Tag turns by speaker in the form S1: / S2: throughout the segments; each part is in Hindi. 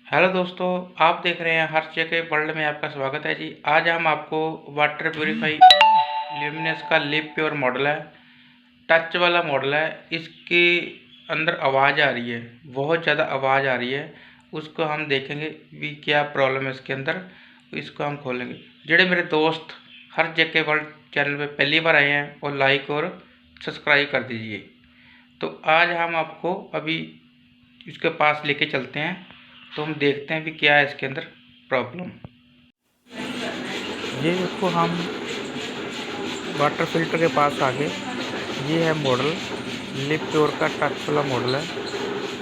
S1: हेलो दोस्तों, आप देख रहे हैं हर जगह वर्ल्ड में। आपका स्वागत है जी। आज हम आपको वाटर प्योरीफाई ल्यूमिनस का लिप प्योर मॉडल है, टच वाला मॉडल है। इसके अंदर आवाज़ आ रही है, बहुत ज़्यादा आवाज़ आ रही है। उसको हम देखेंगे भी क्या प्रॉब्लम है इसके अंदर, इसको हम खोलेंगे। जेडे मेरे दोस्त हर जगह वर्ल्ड चैनल पे पहली बार आए हैं और लाइक और सब्सक्राइब कर दीजिए। तो आज हम आपको अभी इसके पास लेके चलते हैं, तो हम देखते हैं भी क्या है इसके अंदर प्रॉब्लम। ये देखो, हम वाटर फिल्टर के पास आ गए। ये है मॉडल, लिप प्योर का टच वाला मॉडल है।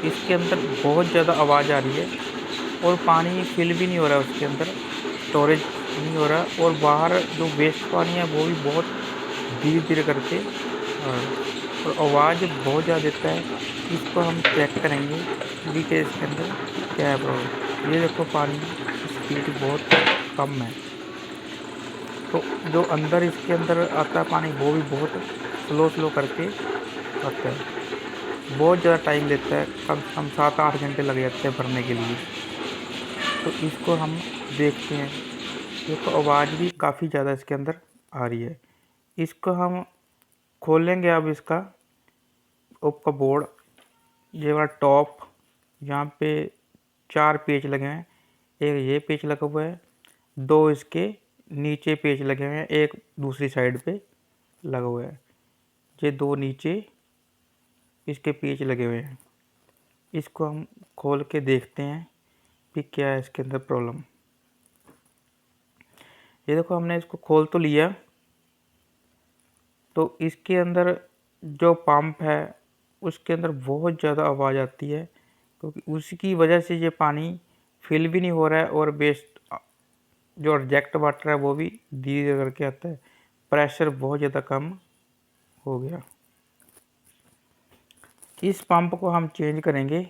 S1: इसके अंदर बहुत ज़्यादा आवाज़ आ रही है और पानी फिल भी नहीं हो रहा है, उसके अंदर स्टोरेज नहीं हो रहा। और बाहर जो वेस्ट पानी है वो भी बहुत धीरे धीरे करके और आवाज़ बहुत ज़्यादा देता है। इसको हम चेक करेंगे भी कि इसके अंदर क्या है प्रॉब्लम। ये देखो, पानी की स्पीड बहुत कम है, तो जो अंदर इसके अंदर आता है पानी वो भी बहुत स्लो करके आता है। बहुत ज़्यादा टाइम लेता है, कम से कम 7-8 घंटे लग जाते हैं भरने के लिए। तो इसको हम देखते हैं। देखो, आवाज़ भी काफ़ी ज़्यादा इसके अंदर आ रही है। इसको हम खोलेंगे। अब इसका ऊपर बोर्ड, ये वाला टॉप, यहाँ पे 4 पेच लगे हैं। एक ये पेच लगा हुआ है, 2 इसके नीचे पेच लगे हुए हैं, एक दूसरी साइड पे लगा हुआ है। ये 2 नीचे इसके पेच लगे हुए हैं। इसको हम खोल के देखते हैं कि क्या है इसके अंदर प्रॉब्लम। ये देखो, हमने इसको खोल तो लिया, तो इसके अंदर जो पंप है उसके अंदर बहुत ज़्यादा आवाज़ आती है, क्योंकि उसकी वजह से ये पानी फिल भी नहीं हो रहा है और वेस्ट जो रिजेक्ट वाटर है वो भी धीरे धीरे करके आता है। प्रेशर बहुत ज़्यादा कम हो गया। इस पंप को हम चेंज करेंगे।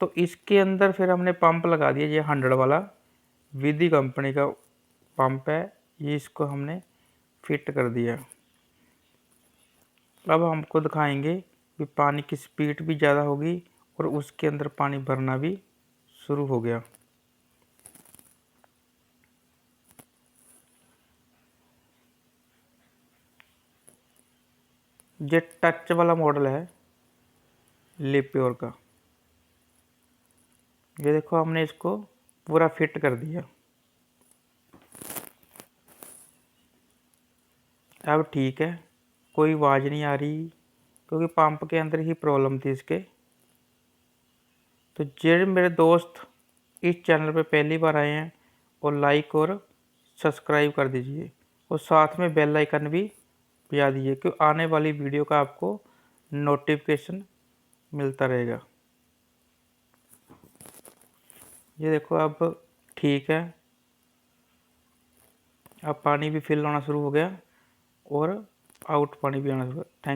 S1: तो इसके अंदर फिर हमने पंप लगा दिया, ये 100 वाला विधि कंपनी का पंप है। ये इसको हमने फिट कर दिया। अब हमको दिखाएंगे कि पानी की स्पीड भी ज़्यादा होगी और उसके अंदर पानी भरना भी शुरू हो गया। ये टच वाला मॉडल है लिप प्योर का। ये देखो, हमने इसको पूरा फिट कर दिया। अब ठीक है, कोई आवाज़ नहीं आ रही, क्योंकि पंप के अंदर ही प्रॉब्लम थी इसके। तो जो मेरे दोस्त इस चैनल पे पहली बार आए हैं और लाइक और सब्सक्राइब कर दीजिए और साथ में बेल आइकन भी बजा दीजिए, क्योंकि आने वाली वीडियो का आपको नोटिफिकेशन मिलता रहेगा। ये देखो, अब ठीक है, अब पानी भी फिल होना शुरू हो गया और आउट पानी भी आना शुरू। थैंक